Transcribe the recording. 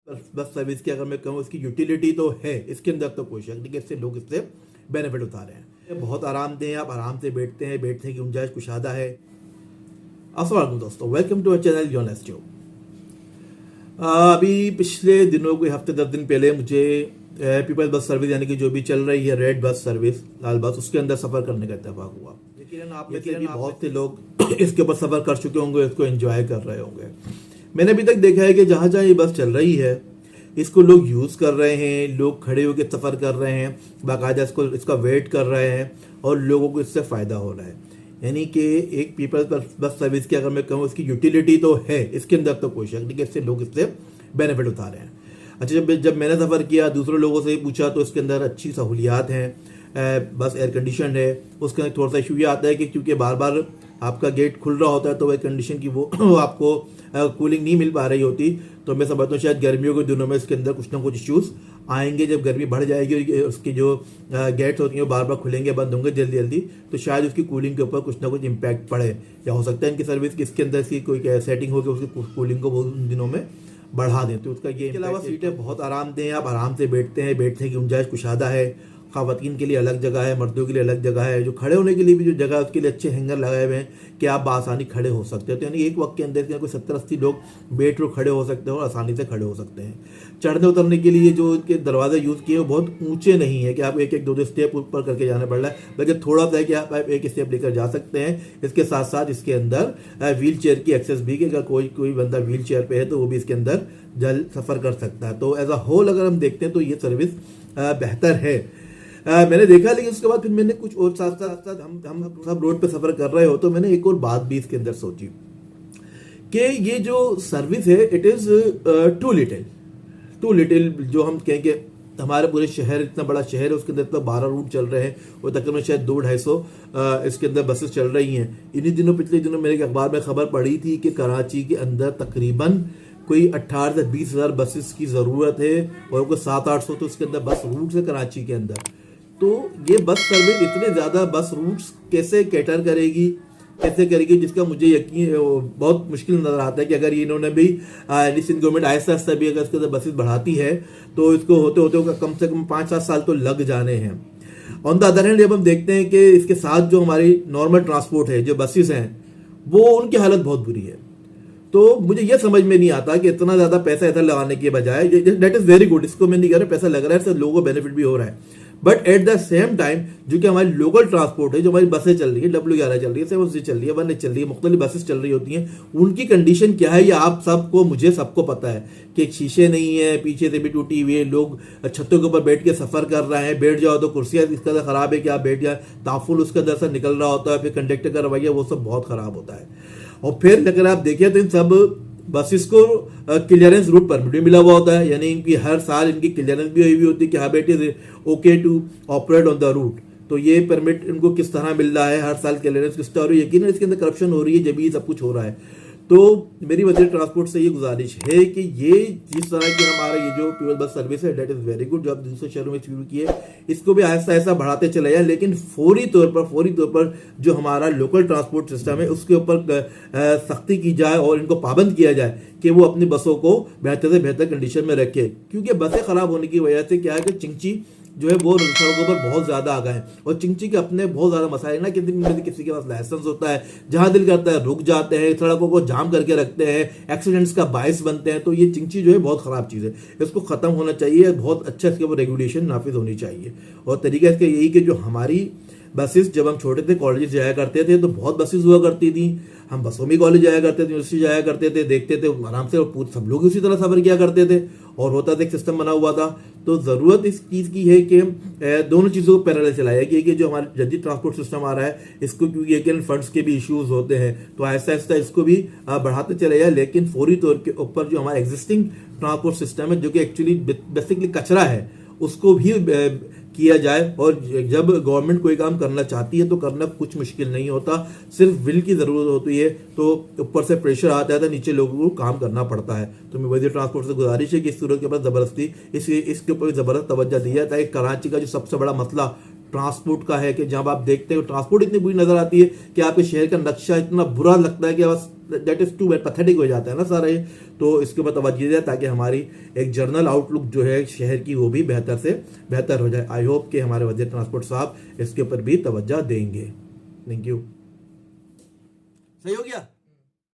Bus service की अगर मैं कहूँ, इसकी यूटिलिटी तो है, इसके अंदर तो कोई शक नहीं कि इससे लोग इससे बेनिफिट उठा रहे हैं। बहुत आरामदेह है, आप आराम से बैठने की गुंजाइश कुशादा है। अस्सलाम वालेकुम दोस्तों, welcome to our channel your next job. अभी पिछले दिनों कोई हफ्ते 10 दिन पहले मुझे पीपल्स बस सर्विस यानी कि जो भी चल रही है रेड बस सर्विस, लाल बस, उसके अंदर सफ़र करने का इत्तेफाक हुआ। लेकिन आप में से भी बहुत से लोग इसके ऊपर सफ़र कर चुके होंगे, इसको एंजॉय कर रहे होंगे। मैंने अभी तक देखा है कि जहाँ जहाँ ये बस चल रही है इसको लोग यूज़ कर रहे हैं, लोग खड़े होकर सफ़र कर रहे हैं, बाकायदा इसका वेट कर रहे हैं और लोगों को इससे फ़ायदा हो रहा है। यानी कि एक पीपल्स बस सर्विस की अगर मैं कहूँ, इसकी यूटिलिटी तो है, इसके अंदर तो कोई शक नहीं कि इससे लोग इससे बेनिफिट उठा रहे हैं। अच्छा, जब मैंने सफ़र किया, दूसरे लोगों से पूछा तो इसके अंदर अच्छी सहूलियात हैं, बस एयर कंडीशन है। उसके अंदर थोड़ा सा इशू ये आता है कि क्योंकि बार बार आपका गेट खुल रहा होता है तो एयर कंडीशन की वो आपको कूलिंग नहीं मिल पा रही होती। तो मैं समझता हूँ शायद गर्मियों के दिनों में इसके अंदर कुछ ना कुछ इश्यूज़ आएंगे। जब गर्मी बढ़ जाएगी, उसकी जो गेट्स होती हैं वो बार बार खुलेंगे, बंद होंगे जल्दी जल्दी, तो शायद उसकी कूलिंग के ऊपर कुछ ना कुछ इम्पैक्ट पड़े, या हो सकता है इनकी सर्विस की इसके अंदर इसकी कोई सेटिंग होगी उसकी कूलिंग को वो उन दिनों में बढ़ा दें। तो उसका ये, इसके अलावा सीटें बहुत आरामदेह हैं, आप आराम से बैठने की गुंजाइश कुशादा है। ख़वातीन के लिए अलग जगह है, मर्दों के लिए अलग जगह है। जो खड़े होने के लिए भी जो जगह है उसके लिए अच्छे हैंगर लगाए हुए हैं कि आप आसानी खड़े हो सकते हैं। तो यानी एक वक्त के अंदर कोई 70-80 लोग बैठ कर खड़े हो सकते हैं और आसानी से खड़े हो सकते हैं। चढ़ने उतरने के लिए जो इनके दरवाजे यूज़ किए वो बहुत ऊंचे नहीं है कि आप एक दो स्टेप ऊपर करके जाना पड़ रहा है, बल्कि थोड़ा सा है कि आप एक स्टेप लेकर जा सकते हैं। इसके साथ साथ इसके अंदर व्हील चेयर की एक्सेस भी, कि अगर कोई बंदा व्हील चेयर पर है तो वो भी इसके अंदर जल सफ़र कर सकता है। तो एज अ होल अगर हम देखते हैं तो ये सर्विस बेहतर है। मैंने देखा, लेकिन उसके बाद फिर मैंने कुछ और साथ साथ हम सब रोड पे सफ़र कर रहे हो तो मैंने एक और बात भी इसके अंदर सोची कि ये जो सर्विस है इट इज़ टू लिटिल। जो हम कहेंगे हमारे पूरे शहर, इतना बड़ा शहर है, उसके अंदर इतना 12 रूट चल रहे हैं और तकरीबन शायद 200-250 इसके अंदर बसेस चल रही हैं। इन्हीं दिनों, पिछले दिनों मेरे अखबार में खबर पड़ी थी कि कराची के अंदर तकरीबन कोई 18 से 20 हज़ार बसेस की ज़रूरत है और कोई 700-800 तो इसके अंदर बस रूट्स है कराची के अंदर। तो ये बस सर्विस इतने ज़्यादा बस रूट्स कैसे कैटर करेगी, जिसका मुझे यकीन बहुत मुश्किल नज़र आता है कि अगर इन्होंने भी सिंध गवर्नमेंट आहिस्ता आहिस्ता भी अगर इसके अंदर बसेस बढ़ाती है तो इसको होते होते कम से कम 5-7 साल तो लग जाने हैं। ऑन द अदर हैंड जब हम देखते हैं कि इसके साथ जो हमारी नॉर्मल ट्रांसपोर्ट है, जो बसेस हैं, वो उनकी हालत बहुत बुरी है। तो मुझे यह समझ में नहीं आता कि इतना ज़्यादा पैसा इधर लगाने के बजाय, दैट इज़ वेरी गुड, इसको मैं नहीं कह रहा पैसा लग रहा है, इससे लोगों को बेनिफिट भी हो रहा है, but at the same time जो कि हमारी लोकल ट्रांसपोर्ट है, जो हमारी बसें चल रही है, W11 चल रही है, 7C चल रही है, 1H चल रही है, मुख्तलिफ बसेस चल रही होती हैं, उनकी कंडीशन क्या है ये आप सबको, मुझे सबको पता है कि शीशे नहीं है, पीछे से भी टूटी हुई है, लोग छतों के ऊपर बैठ के सफ़र कर रहे हैं, बैठ जाओ तो कुर्सियाँ इस कदर ख़राब है कि आप बैठ जाए, ताफुल उसके अंदर से निकल रहा होता है, फिर कंडक्टर का रवैया वो सब बहुत ख़राब होता है। और फिर अगर आप देखिए तो इन सब बसेस को क्लियरेंस रूट परमिट भी मिला हुआ होता है, यानी इनकी हर साल इनकी क्लियरेंस भी हुई होती है कि हाँ बेटे okay to operate on the route. तो ये परमिट इनको किस तरह मिल रहा है, हर साल क्लियरेंस किस तरह हो रही है, यकीन इसके अंदर करप्शन हो रही है जब ये सब कुछ हो रहा है। तो मेरी वज़ीर ट्रांसपोर्ट से ये गुजारिश है कि ये जिस तरह की हमारा ये जो पीपल बस सर्विस है डेट इज़ वेरी गुड, जो आप दूसरे शहरों में शुरू किए, इसको भी आहिस्ता आहिस्ता बढ़ाते चले जाए, लेकिन फौरी तौर पर जो हमारा लोकल ट्रांसपोर्ट सिस्टम है उसके ऊपर सख्ती की जाए और इनको पाबंद किया जाए कि वो अपनी बसों को बेहतर से बेहतर कंडीशन में रखे। क्योंकि बसें ख़राब होने की वजह से क्या है कि चिंची जो है वो सड़कों पर बहुत ज़्यादा आ गए हैं और चिंची के अपने बहुत ज़्यादा मसाइल ना, किसी के पास लाइसेंस होता है, जहाँ दिल करता है रुक जाते हैं, सड़कों को जाम करके रखते हैं, एक्सीडेंट्स का बायस बनते हैं। तो ये चिंची जो है बहुत ख़राब चीज़ है, इसको ख़त्म होना चाहिए, बहुत अच्छा इसके ऊपर रेगुलेशन नाफिज होनी चाहिए। और तरीका इसका यही कि जो हमारी बसेस, जब हम छोटे थे कॉलेज जाया करते थे तो बहुत बसेस हुआ करती थी, हम बसों में कॉलेज जाया करते थे, यूनिवर्सिटी जाया करते थे, देखते थे आराम से, और सब लोग उसी तरह सफ़र किया करते थे और होता था, एक सिस्टम बना हुआ था। तो ज़रूरत इस चीज़ की है कि दोनों चीज़ों को पैरेलल चलाया कि जो हमारा जदीद ट्रांसपोर्ट सिस्टम आ रहा है इसको, क्योंकि एक फंड्स के भी इश्यूज़ होते हैं, तो आहिस्ता आहिस्ता इसको भी बढ़ाते चले जाए, लेकिन फौरी तौर के ऊपर जो हमारा एग्जिस्टिंग ट्रांसपोर्ट सिस्टम है जो कि एक्चुअली बेसिकली कचरा है, उसको भी किया जाए। और जब गवर्नमेंट कोई काम करना चाहती है तो करना कुछ मुश्किल नहीं होता, सिर्फ विल की ज़रूरत होती है। तो ऊपर से प्रेशर आता है तो नीचे लोगों को काम करना पड़ता है। तो मैं वज़ीर ट्रांसपोर्ट से गुजारिश है कि इस सूरत के ऊपर ज़बरदस्ती इसके ऊपर ज़बरदस्त तवज्जो दी जाए, ताकि कराची का जो सबसे बड़ा मसला ट्रांसपोर्ट का है कि जब आप देखते हो ट्रांसपोर्ट इतनी बुरी नज़र आती है कि आपके शहर का नक्शा इतना बुरा लगता है कि बस that is too bad, pathetic हो जाता है ना सारा ये। तो इसके ऊपर तवज्जो दें ताकि हमारी एक जर्नल आउटलुक जो है शहर की वो भी बेहतर से बेहतर हो जाए। आई होप कि हमारे वज़ीर ट्रांसपोर्ट साहब इसके ऊपर भी तवज्जो देंगे। Thank you. सही हो गया।